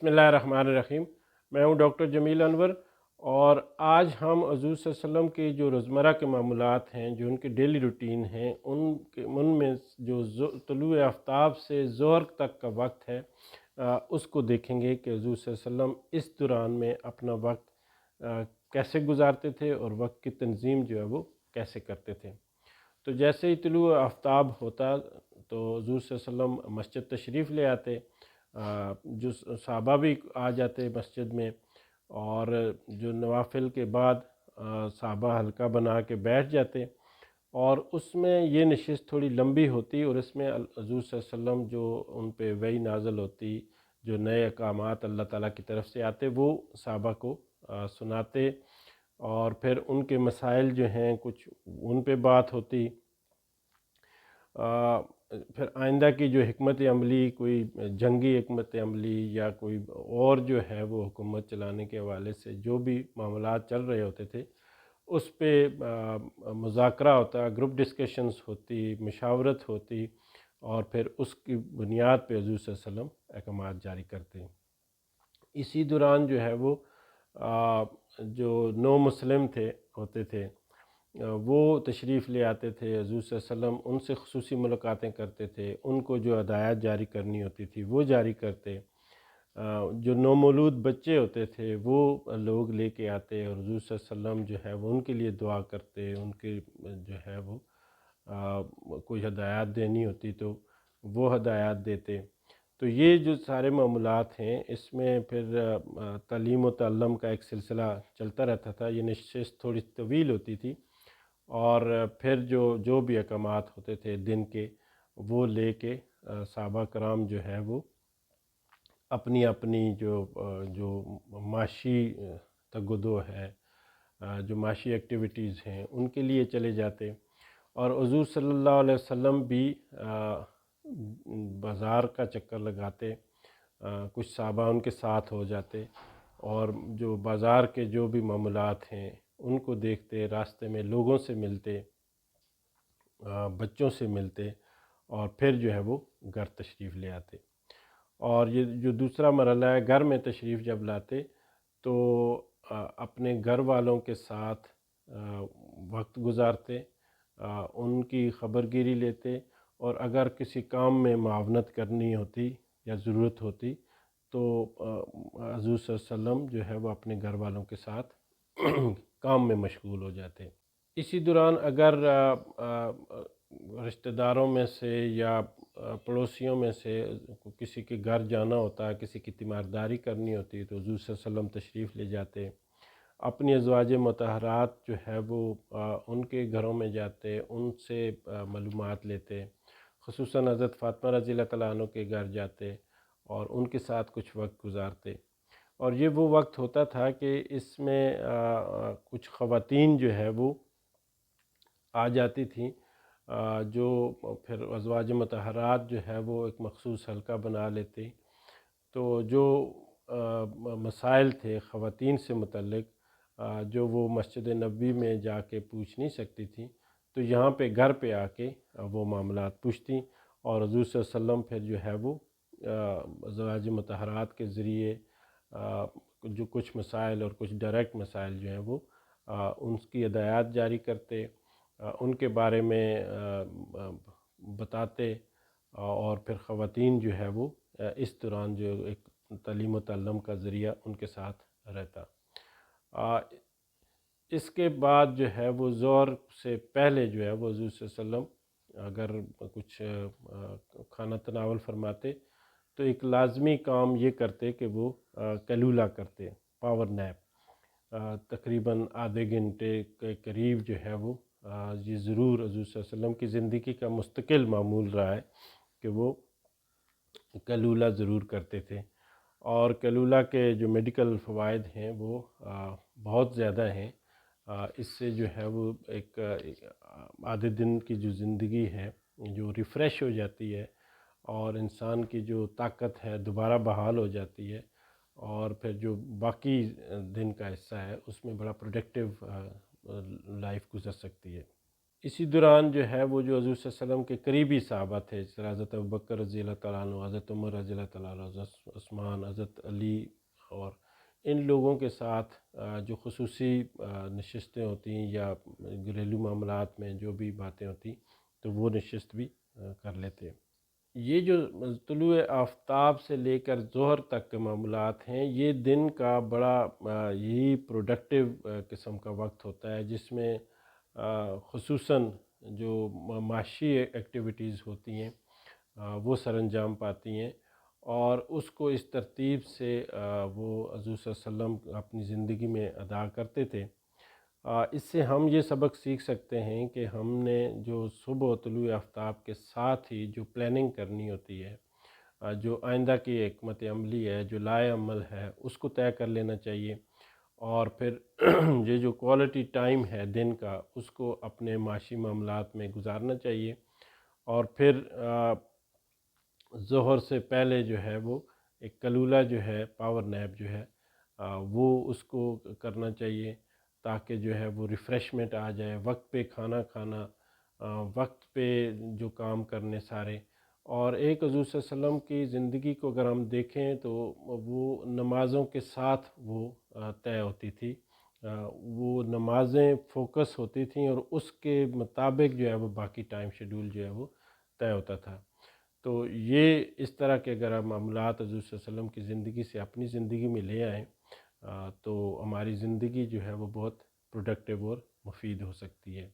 بسم اللہ الرحمن الرحیم۔ میں ہوں ڈاکٹر جمیل انور، اور آج ہم حضور صلی اللہ علیہ وسلم کے جو روزمرہ کے معمولات ہیں، جو ان کے ڈیلی روٹین ہیں، ان میں جو طلوع آفتاب سے ظہر تک کا وقت ہے، اس کو دیکھیں گے کہ حضور صلی اللہ علیہ وسلم اس دوران میں اپنا وقت کیسے گزارتے تھے اور وقت کی تنظیم جو ہے وہ کیسے کرتے تھے۔ تو جیسے ہی طلوع آفتاب ہوتا تو حضور صلی اللہ علیہ وسلم مسجد تشریف لے آتے، جو صحابہ بھی آ جاتے مسجد میں، اور جو نوافل کے بعد صحابہ حلقہ بنا کے بیٹھ جاتے، اور اس میں یہ نشست تھوڑی لمبی ہوتی، اور اس میں حضور صلی اللہ علیہ وسلم جو ان پہ وحی نازل ہوتی، جو نئے احکامات اللہ تعالیٰ کی طرف سے آتے، وہ صحابہ کو سناتے، اور پھر ان کے مسائل جو ہیں کچھ ان پہ بات ہوتی۔ پھر آئندہ کی جو حکمت عملی، کوئی جنگی حکمت عملی یا کوئی اور جو ہے وہ حکومت چلانے کے حوالے سے جو بھی معاملات چل رہے ہوتے تھے، اس پہ مذاکرہ ہوتا، گروپ ڈسکشنز ہوتی، مشاورت ہوتی، اور پھر اس کی بنیاد پہ حضور صلی اللہ علیہ وسلم احکامات جاری کرتے ہیں۔ اسی دوران جو ہے وہ جو نو مسلم ہوتے تھے، وہ تشریف لے آتے تھے، حضور صلی اللہ علیہ وسلم ان سے خصوصی ملاقاتیں کرتے تھے، ان کو جو ہدایات جاری کرنی ہوتی تھی وہ جاری کرتے۔ جو نومولود بچے ہوتے تھے وہ لوگ لے کے آتے، اور حضور صلی اللہ علیہ وسلم جو ہے وہ ان کے لیے دعا کرتے، ان کے جو ہے وہ کوئی ہدایات دینی ہوتی تو وہ ہدایات دیتے۔ تو یہ جو سارے معاملات ہیں، اس میں پھر تعلیم و تعلم کا ایک سلسلہ چلتا رہتا تھا۔ یہ نشست تھوڑی طویل ہوتی تھی، اور پھر جو بھی احکامات ہوتے تھے دن کے، وہ لے کے صحابہ کرام جو ہے وہ اپنی اپنی جو معاشی تگدو ہے، جو معاشی ایکٹیویٹیز ہیں، ان کے لیے چلے جاتے۔ اور حضور صلی اللہ علیہ وسلم بھی بازار کا چکر لگاتے، کچھ صحابہ ان کے ساتھ ہو جاتے، اور جو بازار کے جو بھی معاملات ہیں ان کو دیکھتے، راستے میں لوگوں سے ملتے، بچوں سے ملتے، اور پھر جو ہے وہ گھر تشریف لے آتے۔ اور یہ جو دوسرا مرحلہ ہے، گھر میں تشریف جب لاتے تو اپنے گھر والوں کے ساتھ وقت گزارتے، ان کی خبر گیری لیتے، اور اگر کسی کام میں معاونت کرنی ہوتی یا ضرورت ہوتی تو حضور صلی اللہ علیہ وسلم جو ہے وہ اپنے گھر والوں کے ساتھ کام میں مشغول ہو جاتے۔ اسی دوران اگر رشتہ داروں میں سے یا پڑوسیوں میں سے کسی کے گھر جانا ہوتا، کسی کی تیمارداری کرنی ہوتی، تو حضور صلی اللہ علیہ وسلم تشریف لے جاتے، اپنی ازواج مطہرات جو ہے وہ ان کے گھروں میں جاتے، ان سے معلومات لیتے، خصوصاً حضرت فاطمہ رضی اللہ تعالیٰ عنہ کے گھر جاتے اور ان کے ساتھ کچھ وقت گزارتے۔ اور یہ وہ وقت ہوتا تھا کہ اس میں کچھ خواتین جو ہے وہ آ جاتی تھیں، جو پھر ازواج مطہرات جو ہے وہ ایک مخصوص حلقہ بنا لیتی۔ تو جو مسائل تھے خواتین سے متعلق، جو وہ مسجد نبوی میں جا کے پوچھ نہیں سکتی تھیں، تو یہاں پہ گھر پہ آ کے وہ معاملات پوچھتیں، اور حضور صلی اللہ علیہ وسلم پھر جو ہے وہ ازواج مطہرات کے ذریعے جو کچھ مسائل اور کچھ ڈائریکٹ مسائل جو ہیں وہ ان کی ہدایات جاری کرتے، ان کے بارے میں بتاتے، اور پھر خواتین جو ہے وہ اس دوران جو ایک تعلیم و تعلم کا ذریعہ ان کے ساتھ رہتا۔ اس کے بعد جو ہے وہ ظہر سے پہلے جو ہے وہ حضور صلی اللہ علیہ وسلم اگر کچھ کھانا تناول فرماتے تو ایک لازمی کام یہ کرتے کہ وہ کیلولہ کرتے، پاور نیپ، تقریباً آدھے گھنٹے کے قریب جو ہے وہ یہ ضرور حضور صلی اللہ علیہ وسلم کی زندگی کا مستقل معمول رہا ہے کہ وہ کیلولہ ضرور کرتے تھے۔ اور کیلولہ کے جو میڈیکل فوائد ہیں وہ بہت زیادہ ہیں۔ اس سے جو ہے وہ ایک آدھے دن کی جو زندگی ہے جو ریفریش ہو جاتی ہے، اور انسان کی جو طاقت ہے دوبارہ بحال ہو جاتی ہے، اور پھر جو باقی دن کا حصہ ہے اس میں بڑا پروڈکٹیو لائف گزر سکتی ہے۔ اسی دوران جو ہے وہ جو حضور صلی اللہ علیہ وسلم کے قریبی صحابہ تھے، جیسے حضرت ابوبکر رضی اللہ تعالیٰ عنہ، حضرت عمر رضی اللہ تعالیٰ عنہ، حضرت عثمان، حضرت علی، اور ان لوگوں کے ساتھ جو خصوصی نشستیں ہوتی ہیں یا گھریلو معاملات میں جو بھی باتیں ہوتی تو وہ نشست بھی کر لیتے ہیں۔ یہ جو طلوع آفتاب سے لے کر ظہر تک کے معاملات ہیں، یہ دن کا بڑا یہی پروڈکٹیو قسم کا وقت ہوتا ہے، جس میں خصوصاً جو معاشی ایکٹیویٹیز ہوتی ہیں وہ سر انجام پاتی ہیں، اور اس کو اس ترتیب سے وہ حضور صلی اللہ علیہ وسلم اپنی زندگی میں ادا کرتے تھے۔ اس سے ہم یہ سبق سیکھ سکتے ہیں کہ ہم نے جو صبح و طلوع آفتاب کے ساتھ ہی جو پلاننگ کرنی ہوتی ہے، جو آئندہ کی حکمت عملی ہے، جو لائے عمل ہے، اس کو طے کر لینا چاہیے، اور پھر یہ جو کوالٹی ٹائم ہے دن کا، اس کو اپنے معاشی معاملات میں گزارنا چاہیے، اور پھر ظہر سے پہلے جو ہے وہ ایک کلولہ جو ہے، پاور نیپ جو ہے، وہ اس کو کرنا چاہیے، تاکہ جو ہے وہ ریفریشمنٹ آ جائے، وقت پہ کھانا کھانا، وقت پہ جو کام کرنے سارے۔ اور ایک حضور صلی اللہ علیہ وسلم کی زندگی کو اگر ہم دیکھیں تو وہ نمازوں کے ساتھ وہ طے ہوتی تھی، وہ نمازیں فوکس ہوتی تھیں، اور اس کے مطابق جو ہے وہ باقی ٹائم شیڈول جو ہے وہ طے ہوتا تھا۔ تو یہ اس طرح کے اگر آپ معاملات حضور صلی اللہ علیہ وسلم کی زندگی سے اپنی زندگی میں لے آئیں تو ہماری زندگی جو ہے وہ بہت پروڈکٹیو اور مفید ہو سکتی ہے۔